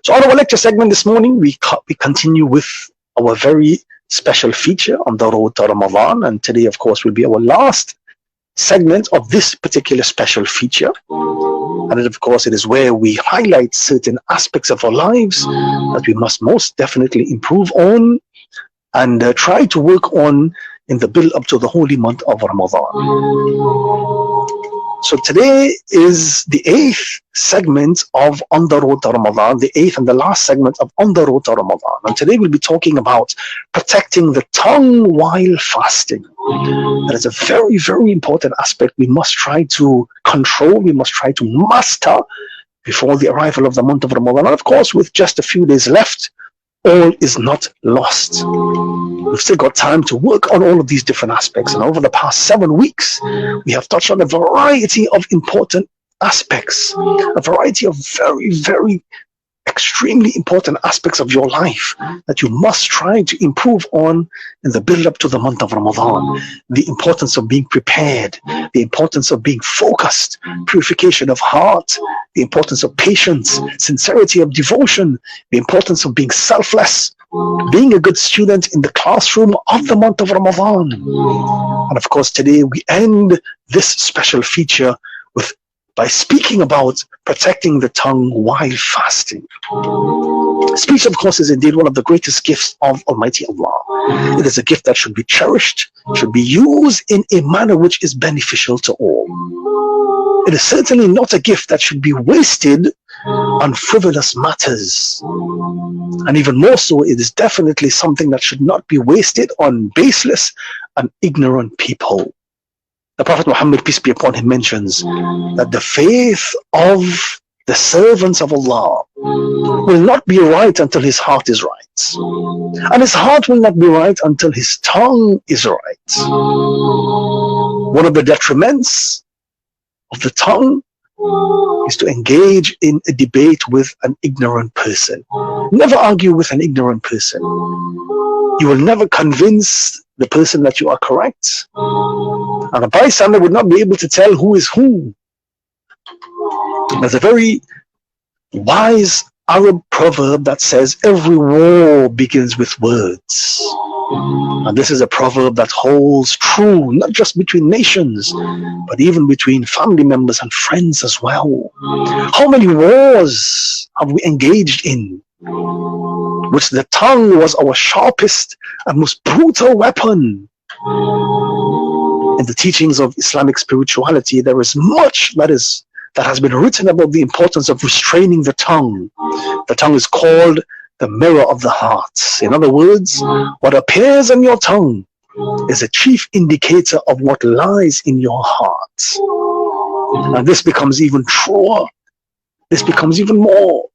So on our lecture segment this morning, we continue with our very special feature on the road to Ramadan, and today, of course, will be our last segment of this particular special feature. And of course, it is where we highlight certain aspects of our lives that we must most definitely improve on and try to work on in the build up to the holy month of Ramadan. So today is the 8th segment of On the Road to Ramadan, the 8th and the last segment of On the Road to Ramadan. And today we'll be talking about protecting the tongue while fasting. That is a very, very important aspect we must try to control, we must try to master before the arrival of the month of Ramadan. And of course, with just a few days left, all is not lost. We've still got time to work on all of these different aspects. And over the past 7 weeks, we have touched on a variety of important aspects, a variety of very, very extremely important aspects of your life that you must try to improve on in the build up to the month of Ramadan. The importance of being prepared, the importance of being focused, purification of heart, the importance of patience, sincerity of devotion, the importance of being selfless, being a good student in the classroom of the month of Ramadan. And of course, today we end this special feature by speaking about protecting the tongue while fasting. Speech, of course, is indeed one of the greatest gifts of Almighty Allah. It is a gift that should be cherished, should be used in a manner which is beneficial to all. It is certainly not a gift that should be wasted on frivolous matters. And even more so, it is definitely something that should not be wasted on baseless and ignorant people. The Prophet Muhammad, peace be upon him, mentions that the faith of the servants of Allah will not be right until his heart is right. And his heart will not be right until his tongue is right. One of the detriments of the tongue is to engage in a debate with an ignorant person. Never argue with an ignorant person. You will never convince the person that you are correct. And a bystander would not be able to tell who is who. There's a very wise Arab proverb that says every war begins with words. And this is a proverb that holds true, not just between nations, but even between family members and friends as well. How many wars have we engaged in, which the tongue was our sharpest and most brutal weapon? In the teachings of Islamic spirituality, there is much that has been written about the importance of restraining the tongue. The tongue is called the mirror of the heart. In other words, what appears on your tongue is a chief indicator of what lies in your heart. And this becomes even truer. This becomes even more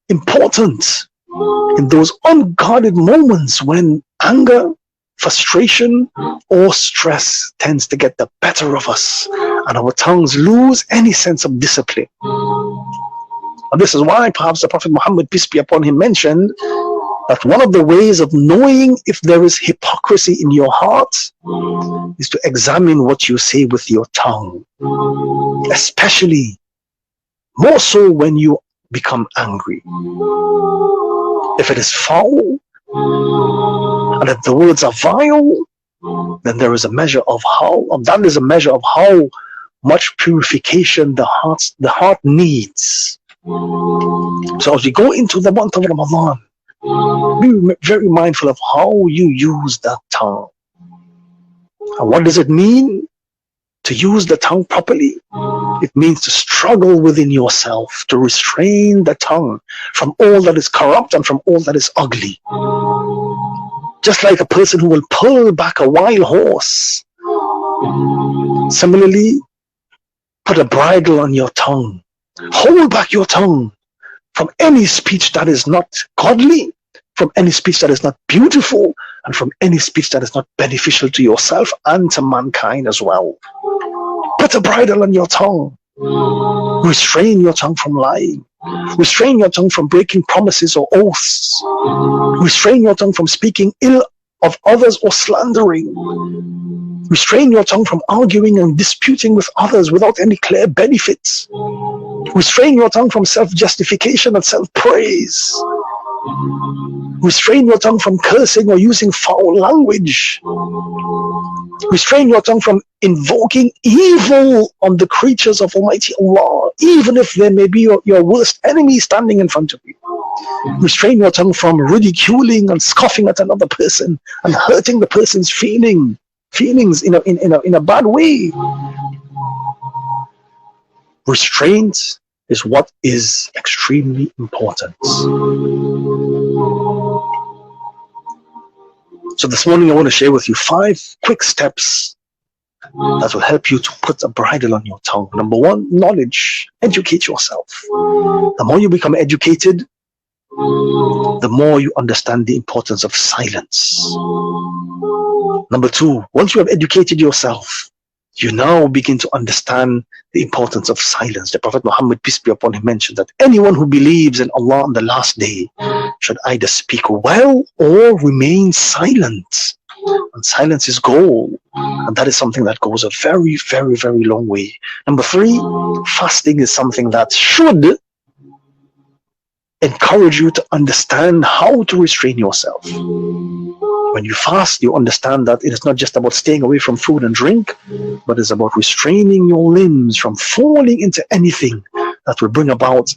important in those unguarded moments when anger, frustration, or stress tends to get the better of us and our tongues lose any sense of discipline. And this is why perhaps the Prophet Muhammad, peace be upon him, mentioned that one of the ways of knowing if there is hypocrisy in your heart is to examine what you say with your tongue, especially more so when you become angry. If it is foul, and if the words are vile, then there is a measure of that is a measure of how much purification the heart needs. So as we go into the month of Ramadan, be very mindful of how you use that tongue. And what does it mean to use the tongue properly? It means to struggle within yourself, to restrain the tongue from all that is corrupt and from all that is ugly. Just like a person who will pull back a wild horse. Similarly, put a bridle on your tongue. Hold back your tongue from any speech that is not godly, from any speech that is not beautiful, and from any speech that is not beneficial to yourself and to mankind as well. Put a bridle on your tongue. Restrain your tongue from lying. Restrain your tongue from breaking promises or oaths. Restrain your tongue from speaking ill of others or slandering. Restrain your tongue from arguing and disputing with others without any clear benefits. Restrain your tongue from self-justification and self-praise. Restrain your tongue from cursing or using foul language. Restrain your tongue from invoking evil on the creatures of Almighty Allah, even if there may be your worst enemy standing in front of you. Restrain your tongue from ridiculing and scoffing at another person and hurting the person's feelings in a bad way. Restraint is what is extremely important. So this morning I want to share with you 5 quick steps that will help you to put a bridle on your tongue. Number 1, knowledge. Educate yourself. The more you become educated, the more you understand the importance of silence. Number 2, once you have educated yourself, you now begin to understand the importance of silence. The Prophet Muhammad, peace be upon him, mentioned that anyone who believes in Allah on the last day should either speak well or remain silent. And silence is gold. And that is something that goes a very, very, very long way. Number 3, fasting is something that should encourage you to understand how to restrain yourself. When you fast, you understand that it is not just about staying away from food and drink, but it's about restraining your limbs from falling into anything that will bring about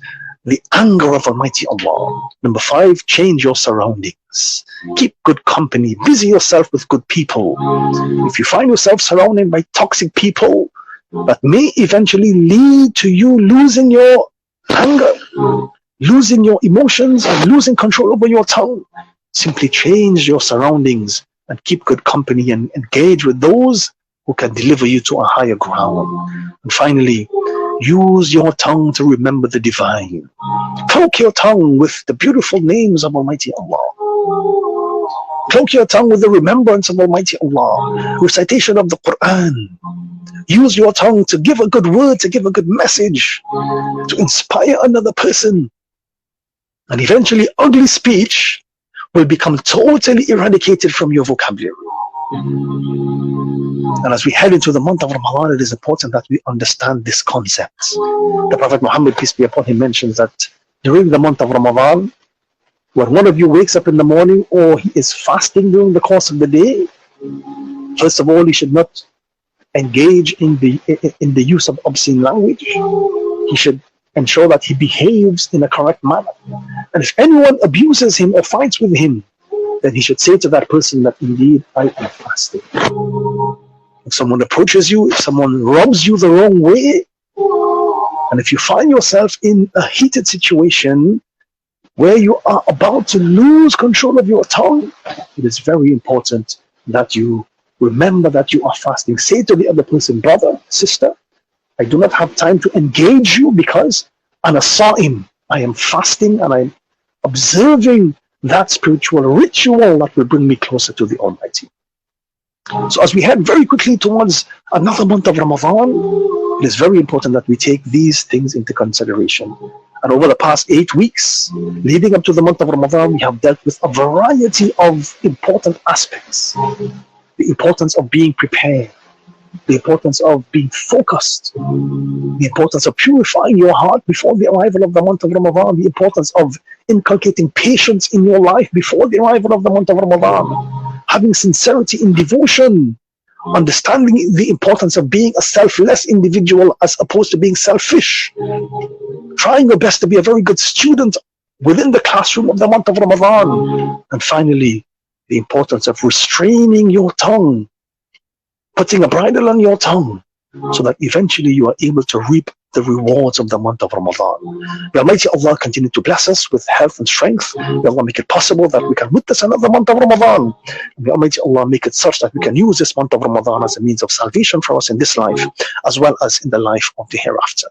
the anger of Almighty Allah. Number 5, change your surroundings. Keep good company. Busy yourself with good people. If you find yourself surrounded by toxic people, that may eventually lead to you losing your anger, losing your emotions, and losing control over your tongue. Simply change your surroundings and keep good company and engage with those who can deliver you to a higher ground. And finally, use your tongue to remember the divine. Cloak your tongue with the beautiful names of Almighty Allah. Cloak your tongue with the remembrance of Almighty Allah, recitation of the Quran. Use your tongue to give a good word, to give a good message, to inspire another person. And eventually, ugly speech will become totally eradicated from your vocabulary. And as we head into the month of Ramadan, it is important that we understand this concept. The Prophet Muhammad, peace be upon him, mentions that during the month of Ramadan, when one of you wakes up in the morning or he is fasting during the course of the day, first of all, he should not engage in the use of obscene language. He should ensure that he behaves in a correct manner. And if anyone abuses him or fights with him, then he should say to that person that indeed I am fasting. If someone approaches you, if someone rubs you the wrong way, and if you find yourself in a heated situation where you are about to lose control of your tongue, it is very important that you remember that you are fasting. Say to the other person, brother, sister, I do not have time to engage you because I'm a sa'im. I am fasting and I'm observing that spiritual ritual that will bring me closer to the Almighty. So as we head very quickly towards another month of Ramadan, it is very important that we take these things into consideration. And over the past 8 weeks, leading up to the month of Ramadan, we have dealt with a variety of important aspects. The importance of being prepared, the importance of being focused, the importance of purifying your heart before the arrival of the month of Ramadan, the importance of inculcating patience in your life before the arrival of the month of Ramadan, having sincerity in devotion, understanding the importance of being a selfless individual as opposed to being selfish, trying your best to be a very good student within the classroom of the month of Ramadan, and finally, the importance of restraining your tongue, putting a bridle on your tongue, so that eventually you are able to reap the rewards of the month of Ramadan. May Almighty Allah continue to bless us with health and strength. May Allah make it possible that we can witness another month of Ramadan. May Almighty Allah make it such that we can use this month of Ramadan as a means of salvation for us in this life, as well as in the life of the hereafter.